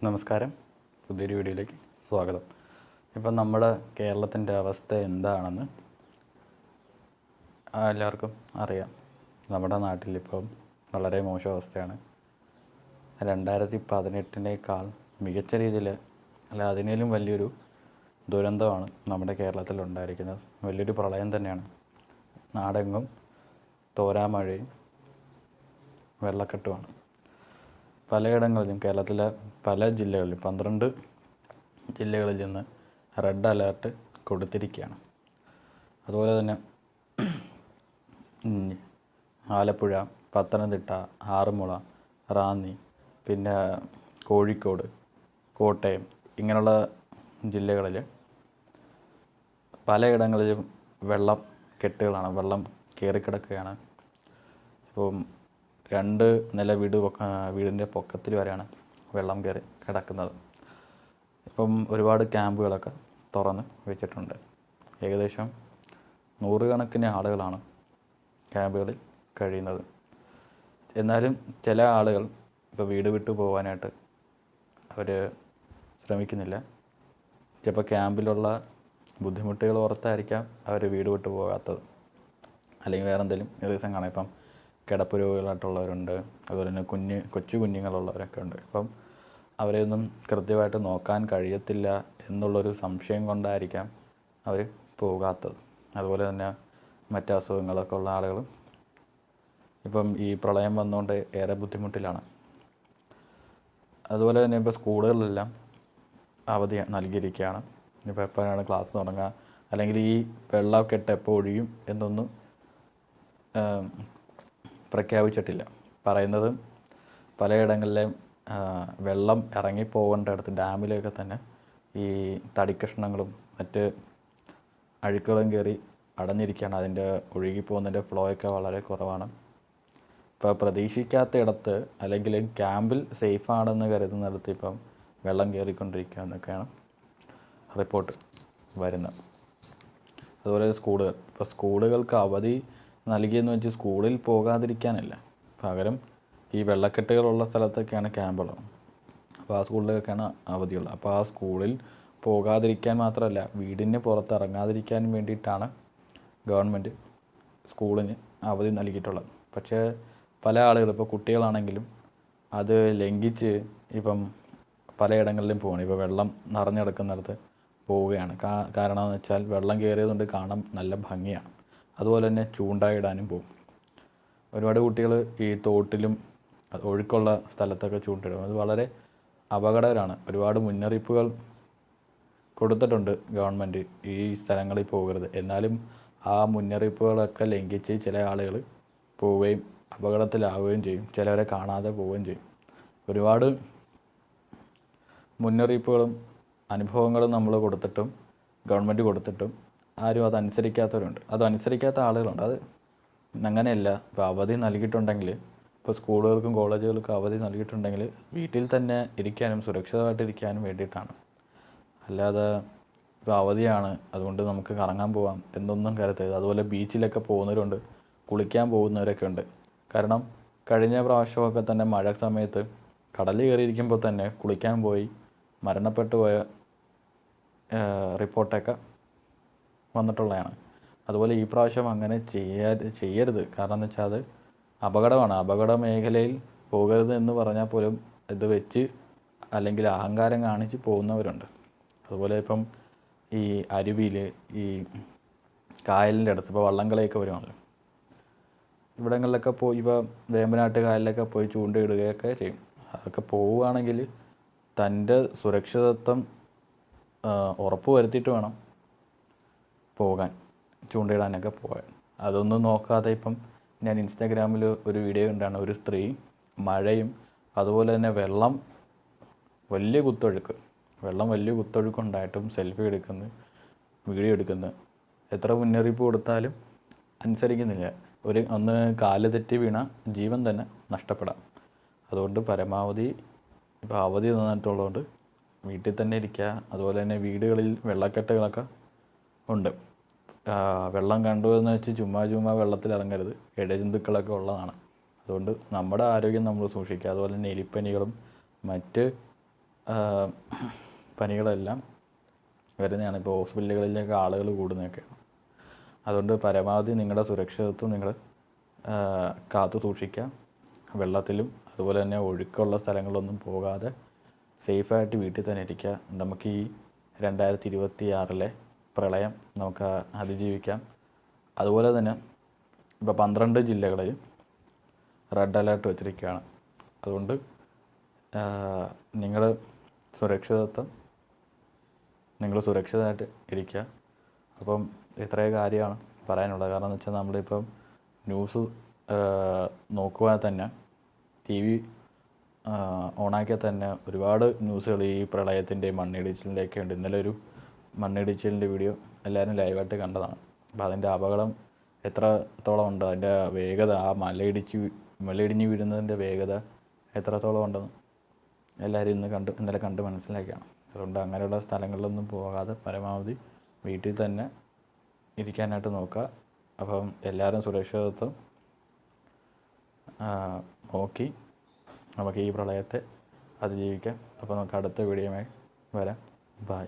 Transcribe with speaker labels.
Speaker 1: നമസ്കാരം, പുതിയൊരു വീഡിയോയിലേക്ക് സ്വാഗതം. ഇപ്പം നമ്മുടെ കേരളത്തിൻ്റെ അവസ്ഥ എന്താണെന്ന് എല്ലാവർക്കും അറിയാം. നമ്മുടെ നാട്ടിലിപ്പം വളരെ മോശം അവസ്ഥയാണ്. 2018 മികച്ച രീതിയിൽ അല്ല അതിനേലും വലിയൊരു ദുരന്തമാണ് നമ്മുടെ കേരളത്തിൽ ഉണ്ടായിരിക്കുന്നത്. വലിയൊരു പ്രളയം തന്നെയാണ്. നാടെങ്ങും തോരാമഴയും വെള്ളക്കെട്ടുമാണ്. പലയിടങ്ങളിലും കേരളത്തിലെ പല ജില്ലകളിലും 12 ജില്ലകളിൽ നിന്ന് റെഡ് അലേർട്ട് കൊടുത്തിരിക്കുകയാണ്. അതുപോലെ തന്നെ ആലപ്പുഴ, പത്തനംതിട്ട, ആറന്മുള, റാന്നി, പിന്നെ കോഴിക്കോട്, കോട്ടയം ഇങ്ങനെയുള്ള ജില്ലകളിൽ പലയിടങ്ങളിലും വെള്ളം കയറിക്കിടക്കുകയാണ്. ഇപ്പം 2 നില വീടിൻ്റെ പൊക്കത്തിൽ വരെയാണ് വെള്ളം കയറി കിടക്കുന്നത്. ഇപ്പം ഒരുപാട് ക്യാമ്പുകളൊക്കെ തുറന്ന് വെച്ചിട്ടുണ്ട്. ഏകദേശം 100 കണക്കിന് ആളുകളാണ് ക്യാമ്പുകളിൽ കഴിയുന്നത്. എന്നാലും ചില ആളുകൾ ഇപ്പോൾ വീട് വിട്ടു പോകാനായിട്ട് അവർ ശ്രമിക്കുന്നില്ല. ചിലപ്പോൾ ക്യാമ്പിലുള്ള ബുദ്ധിമുട്ടുകൾ ഓർത്തായിരിക്കാം അവർ വീട് വിട്ടു പോകാത്തത്. അല്ലെങ്കിൽ വേറെ എന്തെങ്കിലും റീസൺ കാണാം. ഇപ്പം കിടപ്പ് രോഗികളായിട്ടുള്ളവരുണ്ട്, അതുപോലെ തന്നെ കൊച്ചു കുഞ്ഞുങ്ങളുള്ളവരൊക്കെ ഉണ്ട്. അപ്പം അവരെയൊന്നും കൃത്യമായിട്ട് നോക്കാൻ കഴിയത്തില്ല എന്നുള്ളൊരു സംശയം കൊണ്ടായിരിക്കാം അവർ പോകാത്തത്. അതുപോലെ തന്നെ മറ്റ് അസുഖങ്ങളൊക്കെ ഉള്ള ആളുകൾ ഇപ്പം ഈ പ്രളയം വന്നുകൊണ്ട് ഏറെ ബുദ്ധിമുട്ടിലാണ്. അതുപോലെ തന്നെ ഇപ്പോൾ സ്കൂളുകളിലെല്ലാം അവധി നൽകിയിരിക്കുകയാണ്. ഇപ്പോൾ എപ്പോഴാണ് ക്ലാസ് തുടങ്ങുക, അല്ലെങ്കിൽ ഈ വെള്ളക്കെട്ട് എപ്പോൾ ഒഴിയും എന്നൊന്നും പ്രഖ്യാപിച്ചിട്ടില്ല. പറയുന്നത് പലയിടങ്ങളിലെയും വെള്ളം ഇറങ്ങിപ്പോകേണ്ടടുത്ത് ഡാമിലൊക്കെ തന്നെ ഈ തടിക്കഷ്ണങ്ങളും മറ്റ് അഴുക്കുകളും കയറി അടഞ്ഞിരിക്കുകയാണ്. അതിൻ്റെ ഒഴുകിപ്പോകുന്നതിൻ്റെ ഫ്ലോ ഒക്കെ വളരെ കുറവാണ്. ഇപ്പോൾ പ്രതീക്ഷിക്കാത്ത ഇടത്ത് അല്ലെങ്കിൽ ക്യാമ്പിൽ സേഫാണെന്ന് കരുതുന്നിടത്ത് ഇപ്പം വെള്ളം കയറിക്കൊണ്ടിരിക്കുക എന്നൊക്കെയാണ് റിപ്പോർട്ട് വരുന്നത്. അതുപോലെ സ്കൂളുകൾക്ക് അവധി നൽകിയെന്ന് വെച്ച് സ്കൂളിൽ പോകാതിരിക്കാനല്ല, പകരം ഈ വെള്ളക്കെട്ടുകളുള്ള സ്ഥലത്തൊക്കെയാണ് ക്യാമ്പുള്ളത്. അപ്പോൾ ആ സ്കൂളിലൊക്കെയാണ് അവധിയുള്ളത്. അപ്പോൾ ആ സ്കൂളിൽ പോകാതിരിക്കാൻ മാത്രമല്ല, വീടിന് പുറത്തിറങ്ങാതിരിക്കാൻ വേണ്ടിയിട്ടാണ് ഗവൺമെൻറ് സ്കൂളിന് അവധി നൽകിയിട്ടുള്ളത്. പക്ഷേ പല ആളുകൾ, ഇപ്പോൾ കുട്ടികളാണെങ്കിലും അത് ലംഘിച്ച് ഇപ്പം പലയിടങ്ങളിലും പോവുകയാണ്. ഇപ്പോൾ വെള്ളം നിറഞ്ഞു കിടക്കുന്നിടത്ത് പോവുകയാണ്. കാരണം എന്ന് വെച്ചാൽ വെള്ളം കയറിയതുകൊണ്ട് കാണാൻ നല്ല ഭംഗിയാണ്. അതുപോലെ തന്നെ ചൂണ്ടയിടാനും പോകും. ഒരുപാട് കുട്ടികൾ ഈ തോട്ടിലും ഒഴുക്കുള്ള സ്ഥലത്തൊക്കെ ചൂണ്ടയിടും. അത് വളരെ അപകടകരമാണ്. ഒരുപാട് മുന്നറിയിപ്പുകൾ കൊടുത്തിട്ടുണ്ട് ഗവൺമെൻറ് ഈ സ്ഥലങ്ങളിൽ പോകരുത്. എന്നാലും ആ മുന്നറിയിപ്പുകളൊക്കെ ലംഘിച്ച് ചില ആളുകൾ പോവുകയും അപകടത്തിലാവുകയും ചെയ്യും. ചിലവരെ കാണാതെ പോവുകയും ചെയ്യും. ഒരുപാട് മുന്നറിയിപ്പുകളും അനുഭവങ്ങളും നമ്മൾ കൊടുത്തിട്ടും ഗവൺമെൻറ് കൊടുത്തിട്ടും ആരും അതനുസരിക്കാത്തവരുണ്ട്. അതനുസരിക്കാത്ത ആളുകളുണ്ട്. അത് അങ്ങനെയല്ല. ഇപ്പോൾ അവധി നൽകിയിട്ടുണ്ടെങ്കിൽ, ഇപ്പോൾ സ്കൂളുകൾക്കും കോളേജുകൾക്കും അവധി നൽകിയിട്ടുണ്ടെങ്കിൽ വീട്ടിൽ തന്നെ ഇരിക്കാനും സുരക്ഷിതമായിട്ടിരിക്കാനും വേണ്ടിയിട്ടാണ്. അല്ലാതെ ഇപ്പോൾ അവധിയാണ് അതുകൊണ്ട് നമുക്ക് കറങ്ങാൻ പോകാം എന്നൊന്നും കരുതരുത്. അതുപോലെ ബീച്ചിലൊക്കെ പോകുന്നവരുണ്ട്, കുളിക്കാൻ പോകുന്നവരൊക്കെ ഉണ്ട്. കാരണം കഴിഞ്ഞ പ്രാവശ്യമൊക്കെ തന്നെ മഴ സമയത്ത് കടൽ കയറിയിരിക്കുമ്പോൾ തന്നെ കുളിക്കാൻ പോയി മരണപ്പെട്ടു പോയ റിപ്പോർട്ടൊക്കെ വന്നിട്ടുള്ളതാണ്. അതുപോലെ ഈ പ്രാവശ്യം അങ്ങനെ ചെയ്യരുത്. കാരണം എന്ന് വെച്ചാൽ അത് അപകടമാണ്. അപകട മേഖലയിൽ പോകരുത് എന്ന് പറഞ്ഞാൽ പോലും ഇത് വെച്ച് അല്ലെങ്കിൽ അഹങ്കാരം കാണിച്ച് പോകുന്നവരുണ്ട്. അതുപോലെ ഇപ്പം ഈ അരുവിയിൽ, ഈ കായലിൻ്റെ അടുത്ത് ഇപ്പോൾ വള്ളംകളിയൊക്കെ വരുവാണല്ലോ, ഇവിടങ്ങളിലൊക്കെ പോയി ഇപ്പോൾ വേമ്പനാട്ട് കായലിലൊക്കെ പോയി ചൂണ്ടയിടുകയൊക്കെ ചെയ്യും. അതൊക്കെ പോവുകയാണെങ്കിൽ തൻ്റെ സുരക്ഷിതത്വം ഉറപ്പ് വരുത്തിയിട്ട് വേണം പോകാൻ, ചൂണ്ടയിടാനൊക്കെ പോകാൻ. അതൊന്നും നോക്കാതെ ഇപ്പം ഞാൻ ഇൻസ്റ്റാഗ്രാമിൽ ഒരു വീഡിയോ കണ്ടാണ്, ഒരു സ്ത്രീ മഴയും അതുപോലെ തന്നെ വലിയ കുത്തൊഴുക്കുണ്ടായിട്ടും സെൽഫി എടുക്കുന്നു, വീഡിയോ എടുക്കുന്നു. എത്ര മുന്നറിയിപ്പ് കൊടുത്താലും അനുസരിക്കുന്നില്ല. ഒന്ന് കാല് തെറ്റി വീണ ജീവൻ തന്നെ നഷ്ടപ്പെടാം. അതുകൊണ്ട് പരമാവധി ഇപ്പോൾ അവധി തന്നിട്ടുള്ളതുകൊണ്ട് വീട്ടിൽ തന്നെ ഇരിക്കുക. അതുപോലെ തന്നെ വീടുകളിൽ വെള്ളക്കെട്ടുകളൊക്കെ ഉണ്ട്. വെള്ളം കണ്ടു എന്ന് വെച്ച് ചുമ്മാ വെള്ളത്തിൽ ഇറങ്ങരുത്. ഇഴജന്തുക്കളൊക്കെ ഉള്ളതാണ്. അതുകൊണ്ട് നമ്മുടെ ആരോഗ്യം നമ്മൾ സൂക്ഷിക്കുക. അതുപോലെ തന്നെ എലിപ്പനികളും മറ്റ് പനികളെല്ലാം വരുന്നതാണ്. ഇപ്പോൾ ഹോസ്പിറ്റലുകളിലേക്ക് ആളുകൾ കൂടുന്നതൊക്കെയാണ്. അതുകൊണ്ട് പരമാവധി നിങ്ങളുടെ സുരക്ഷിതത്വം നിങ്ങൾ കാത്തു സൂക്ഷിക്കുക. വെള്ളത്തിലും അതുപോലെ തന്നെ ഒഴുക്കുള്ള സ്ഥലങ്ങളിലൊന്നും പോകാതെ സേഫായിട്ട് വീട്ടിൽ തന്നെ ഇരിക്കുക. നമുക്ക് ഈ 2026 പ്രളയം നമുക്ക് അതിജീവിക്കാം. അതുപോലെ തന്നെ ഇപ്പോൾ 12 ജില്ലകളിൽ റെഡ് അലേർട്ട് വെച്ചിരിക്കുകയാണ്. അതുകൊണ്ട് നിങ്ങൾ സുരക്ഷിതമായിട്ട് ഇരിക്കുക. അപ്പം ഇത്രയും കാര്യമാണ് പറയാനുള്ളത്. കാരണം എന്ന് വെച്ചാൽ നമ്മളിപ്പം ന്യൂസ് നോക്കുവാൻ തന്നെ TV ഓണാക്കിയാൽ തന്നെ ഒരുപാട് ന്യൂസുകൾ ഈ പ്രളയത്തിൻ്റെയും മണ്ണിടിച്ചിലിൻ്റെയൊക്കെ ഉണ്ട്. ഇന്നലെ ഒരു മണ്ണിടിച്ചിലിൻ്റെ വീഡിയോ എല്ലാവരും ലൈവായിട്ട് കണ്ടതാണ്. അപ്പോൾ അതിൻ്റെ അപകടം എത്രത്തോളം ഉണ്ട്, അതിൻ്റെ വേഗത, ആ മലയിടിഞ്ഞ് വീഴുന്നതിൻ്റെ വേഗത എത്രത്തോളം ഉണ്ടെന്ന് എല്ലാവരും ഇന്നലെ കണ്ട് മനസ്സിലാക്കിയാണ്. അതുകൊണ്ട് അങ്ങനെയുള്ള സ്ഥലങ്ങളിലൊന്നും പോകാതെ പരമാവധി വീട്ടിൽ തന്നെ ഇരിക്കാനായിട്ട് നോക്കുക. അപ്പം എല്ലാവരും സുരക്ഷിതത്വം നോക്കി നമുക്ക് ഈ പ്രളയത്തെ അതിജീവിക്കാം. അപ്പോൾ നമുക്ക് അടുത്ത വീഡിയോയുമായി വരാം. ബൈ.